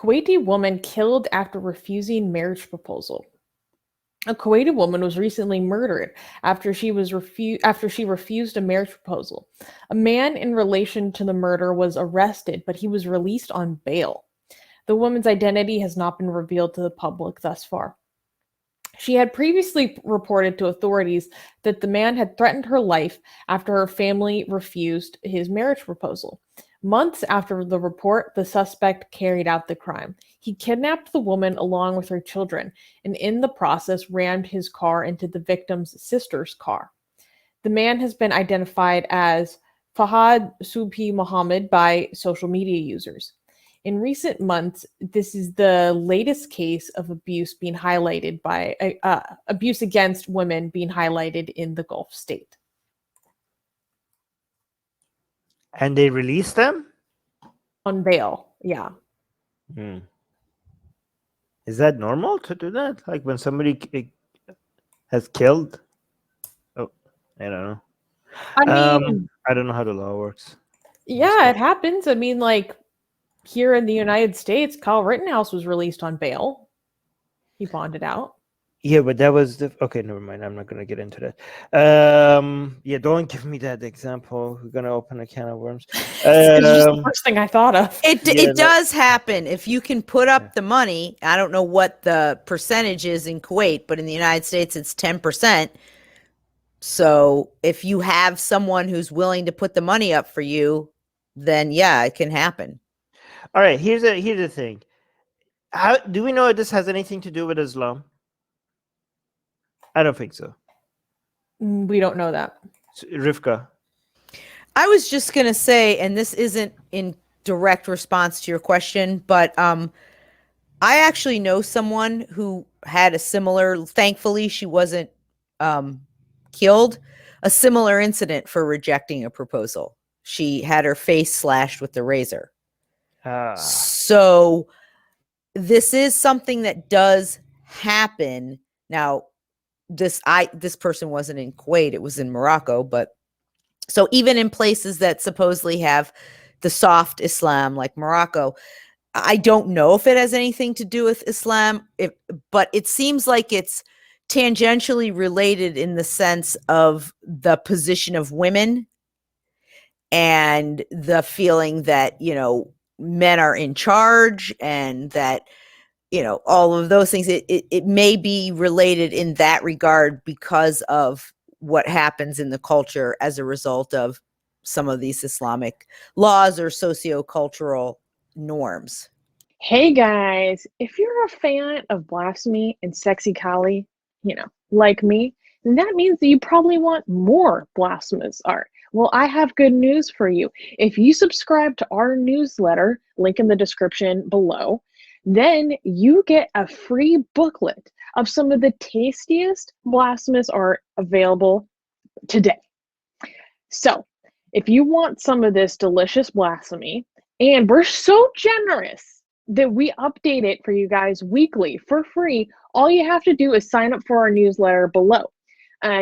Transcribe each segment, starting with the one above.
Kuwaiti woman killed after refusing marriage proposal. A Kuwaiti woman was recently murdered after she refused a marriage proposal. A man in relation to the murder was arrested, but he was released on bail. The woman's identity has not been revealed to the public thus far. She had previously reported to authorities that the man had threatened her life after her family refused his marriage proposal. Months after the report, the suspect carried out the crime. He kidnapped the woman along with her children, and in the process rammed his car into the victim's sister's car. The man has been identified as Fahad Subhi Mohammed by social media users. In recent months, this is the latest case of abuse being highlighted by abuse against women being highlighted in the Gulf state. And they released them? On bail, yeah. Is that normal to do that? Like when somebody has killed? Oh, I don't know. I mean, I don't know how the law works. Yeah, it happens. I mean, like here in the United States, Kyle Rittenhouse was released on bail. He bonded out. Yeah, but that was okay. Never mind. I'm not gonna get into that. Yeah, don't give me that example. We're gonna open a can of worms. It's just the first thing I thought of. It does happen if you can put up the money. I don't know what the percentage is in Kuwait, but in the United States, it's 10%. So if you have someone who's willing to put the money up for you, then yeah, it can happen. All right. Here's the thing. How do we know if this has anything to do with Islam? I don't think so. We don't know that. Rivka. I was just going to say, and this isn't in direct response to your question, but I actually know someone who had a similar, thankfully she wasn't killed, a similar incident for rejecting a proposal. She had her face slashed with the razor. So this is something that does happen. Now, this person wasn't in Kuwait, it was in Morocco, but so even in places that supposedly have the soft Islam like Morocco, I don't know if it has anything to do with Islam, but it seems like it's tangentially related in the sense of the position of women and the feeling that, men are in charge and that, all of those things. It may be related in that regard because of what happens in the culture as a result of some of these Islamic laws or sociocultural norms. Hey guys, if you're a fan of blasphemy and sexy Kali, like me, then that means that you probably want more blasphemous art. Well, I have good news for you. If you subscribe to our newsletter, link in the description below, then you get a free booklet of some of the tastiest blasphemous art available today. So, if you want some of this delicious blasphemy, and we're so generous that we update it for you guys weekly for free, all you have to do is sign up for our newsletter below.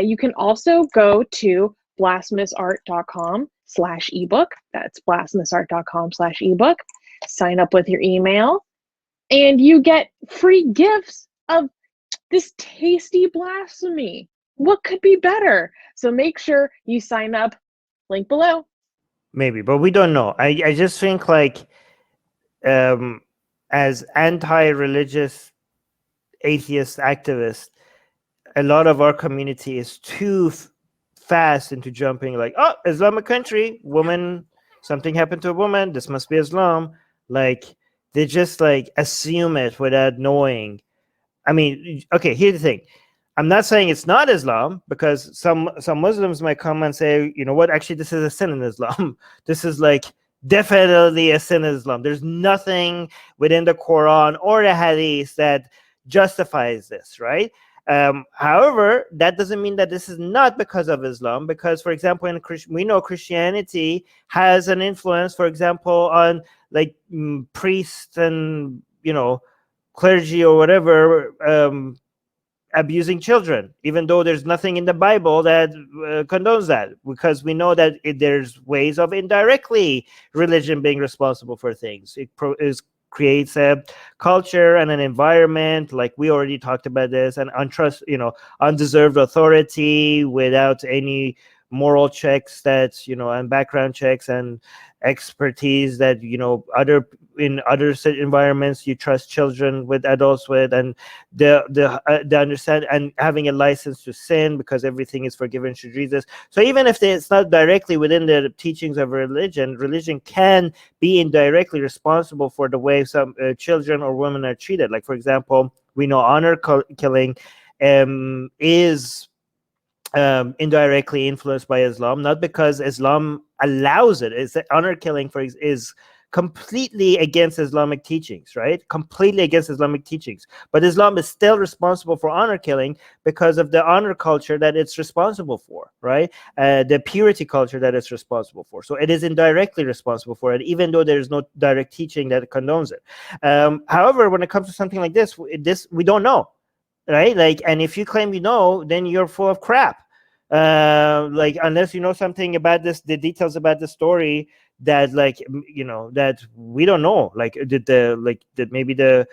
You can also go to blasphemousart.com/ebook. That's blasphemousart.com/ebook. Sign up with your email, and you get free gifts of this tasty blasphemy. What could be better? So make sure you sign up. Link below. Maybe, but we don't know. I just think as anti-religious atheist activists, a lot of our community is too fast into jumping like, oh, Islamic country, woman, something happened to a woman, this must be Islam. Like they just assume it without knowing. I mean, okay, here's the thing. I'm not saying it's not Islam, because some Muslims might come and say, you know what, actually this is a sin in Islam. This is definitely a sin in Islam. There's nothing within the Quran or the Hadith that justifies this, right? However, that doesn't mean that this is not because of Islam, because, for example, we know Christianity has an influence, for example, on priests and clergy or whatever abusing children, even though there's nothing in the Bible that condones that, because we know that there's ways of indirectly religion being responsible for things. It is creates a culture and an environment, like we already talked about this, and undeserved authority without any moral checks that, and background checks and expertise that, in other environments you trust children with adults with, and the understand, and having a license to sin because everything is forgiven through Jesus. So even if it's not directly within the teachings of religion can be indirectly responsible for the way some children or women are treated. Like, for example, we know honor killing is indirectly influenced by Islam, not because Islam allows it. It's honor killing is completely against Islamic teachings, right? Completely against Islamic teachings. But Islam is still responsible for honor killing because of the honor culture that it's responsible for, right? The purity culture that it's responsible for. So it is indirectly responsible for it, even though there is no direct teaching that condones it. However, when it comes to something like this we don't know, right? Like, and if you claim you know, then you're full of crap. Like, unless you know something about this, the details about the story that, like, that we don't know. Like, did maybe the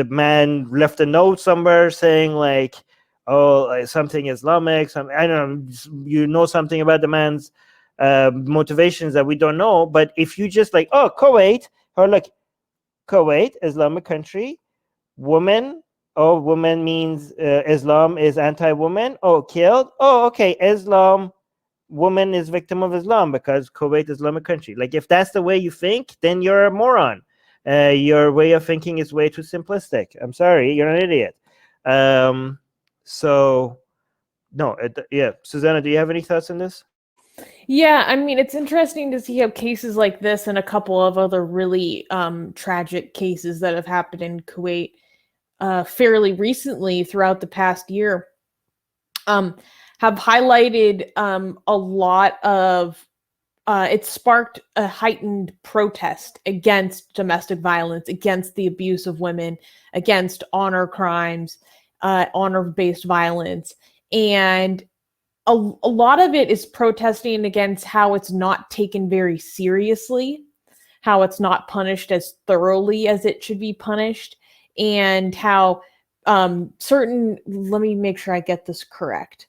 man left a note somewhere saying, like, oh, something Islamic, I don't know, something about the man's motivations that we don't know. But if you just like, oh, Kuwait, or like, Kuwait, Islamic country, woman means Islam is anti-woman. Oh, killed. Oh, okay, Islam, woman is victim of Islam because Kuwait is Islamic country. Like, if that's the way you think, then you're a moron. Your way of thinking is way too simplistic. I'm sorry, you're an idiot. So no, yeah. Susanna, do you have any thoughts on this? Yeah, I mean, it's interesting to see how cases like this and a couple of other really tragic cases that have happened in Kuwait fairly recently throughout the past year have highlighted a lot of it sparked a heightened protest against domestic violence, against the abuse of women, against honor crimes, honor-based violence. And a lot of it is protesting against how it's not taken very seriously, how it's not punished as thoroughly as it should be punished, and how let me make sure I get this correct.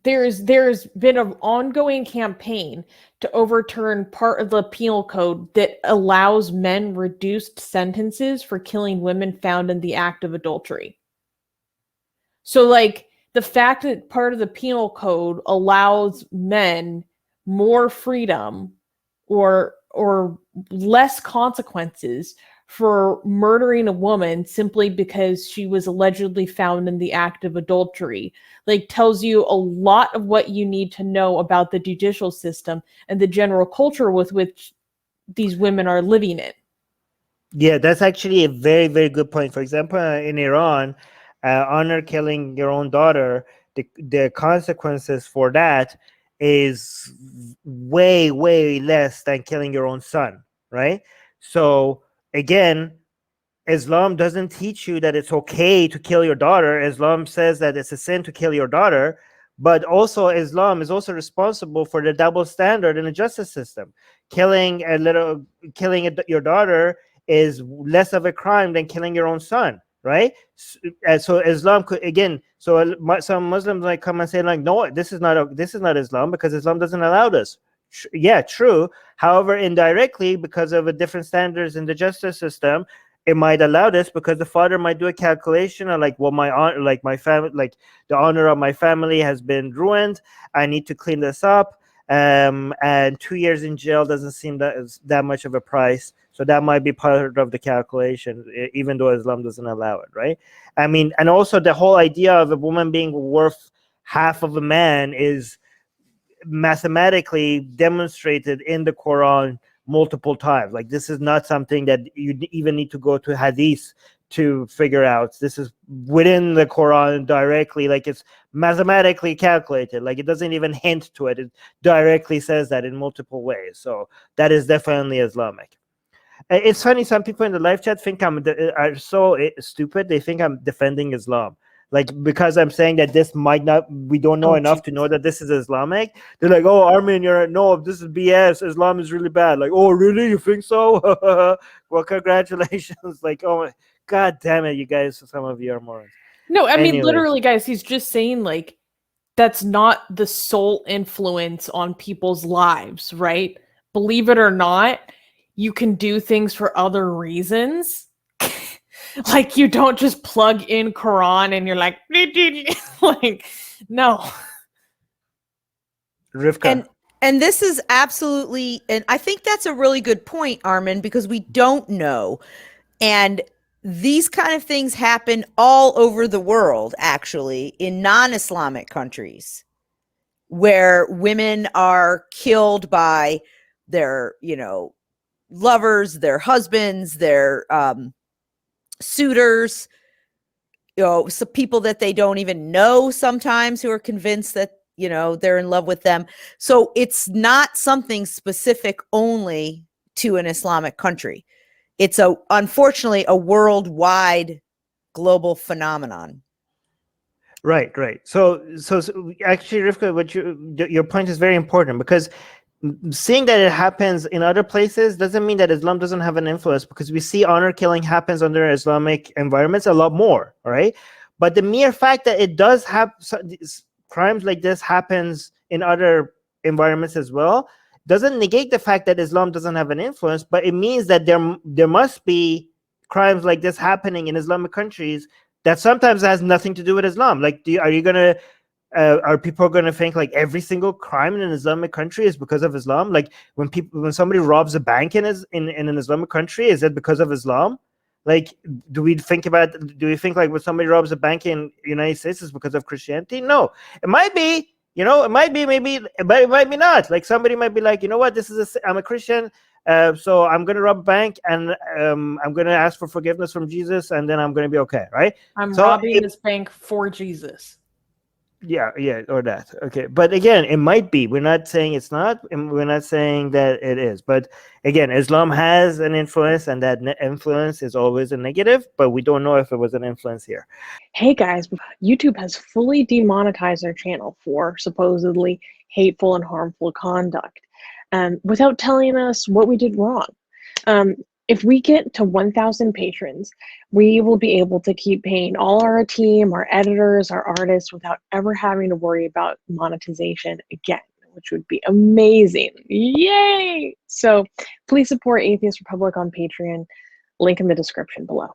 There's been an ongoing campaign to overturn part of the penal code that allows men reduced sentences for killing women found in the act of adultery. So, like, the fact that part of the penal code allows men more freedom or less consequences for murdering a woman simply because she was allegedly found in the act of adultery, like, tells you a lot of what you need to know about the judicial system and the general culture with which these women are living in. Yeah, that's actually a very, very good point. For example, in Iran, honor killing your own daughter, the consequences for that is way, way less than killing your own son, right? So again, Islam doesn't teach you that it's okay to kill your daughter. Islam says that it's a sin to kill your daughter, but also Islam is also responsible for the double standard in the justice system. Killing your daughter is less of a crime than killing your own son, right? So Islam could, again, so some Muslims like come and say, like, no, this is not Islam because Islam doesn't allow this. Yeah, true. However, indirectly, because of a different standards in the justice system, it might allow this because the father might do a calculation of, like, well, my family, like, the honor of my family has been ruined. I need to clean this up. And 2 years in jail doesn't seem that much of a price. So that might be part of the calculation, even though Islam doesn't allow it, right? I mean, and also the whole idea of a woman being worth half of a man is mathematically demonstrated in the Quran multiple times. Like, this is not something that you even need to go to hadith to figure out. This is within the Quran directly. Like, it's mathematically calculated. Like, it doesn't even hint to it. It directly says that in multiple ways. So that is definitely Islamic. It's funny, some people in the live chat think are so stupid. They think I'm defending Islam. like because I'm saying that this might not, we don't know Oh, enough to Jesus. know that this is Islamic. They're like, oh, Armin, no, this is BS. Islam is really bad. Like, oh, really? You think so? Well, congratulations. Like, oh my God damn it, you guys, some of you are morons. No, I mean, Anyways. literally, guys, he's just saying, like, that's not the sole influence on people's lives, right? Believe it or not, you can do things for other reasons. Like, you don't just plug in Quran and you're like, like, no. Rivka. And this is absolutely, and I think that's a really good point, Armin, because we don't know. And these kind of things happen all over the world, actually, in non-Islamic countries, where women are killed by their, lovers, their husbands, their suitors, some people that they don't even know sometimes, who are convinced that they're in love with them. So it's not something specific only to an Islamic country. It's unfortunately a worldwide global phenomenon. Right. So actually, Rivka, your point is very important, because seeing that it happens in other places doesn't mean that Islam doesn't have an influence, because we see honor killing happens under Islamic environments a lot more, right? But the mere fact that it does have crimes like this happens in other environments as well doesn't negate the fact that Islam doesn't have an influence, but it means that there must be crimes like this happening in Islamic countries that sometimes has nothing to do with Islam. Like, are people going to think like every single crime in an Islamic country is because of Islam? Like when somebody robs a bank in an Islamic country, is it because of Islam? Like, do we think like when somebody robs a bank in the United States is because of Christianity? No, it might be, maybe, but it might be not. Like somebody might be like, you know what, I'm a Christian, so I'm going to rob a bank, and I'm going to ask for forgiveness from Jesus, and then I'm going to be okay, right? I'm robbing this bank for Jesus. Yeah, or that. Okay, but again, it might be. We're not saying it's not, and we're not saying that it is. But again, Islam has an influence, and that influence is always a negative, but we don't know if it was an influence here. Hey guys, YouTube has fully demonetized our channel for supposedly hateful and harmful conduct, without telling us what we did wrong. If we get to 1,000 patrons, we will be able to keep paying all our team, our editors, our artists, without ever having to worry about monetization again, which would be amazing. Yay! So please support Atheist Republic on Patreon. Link in the description below.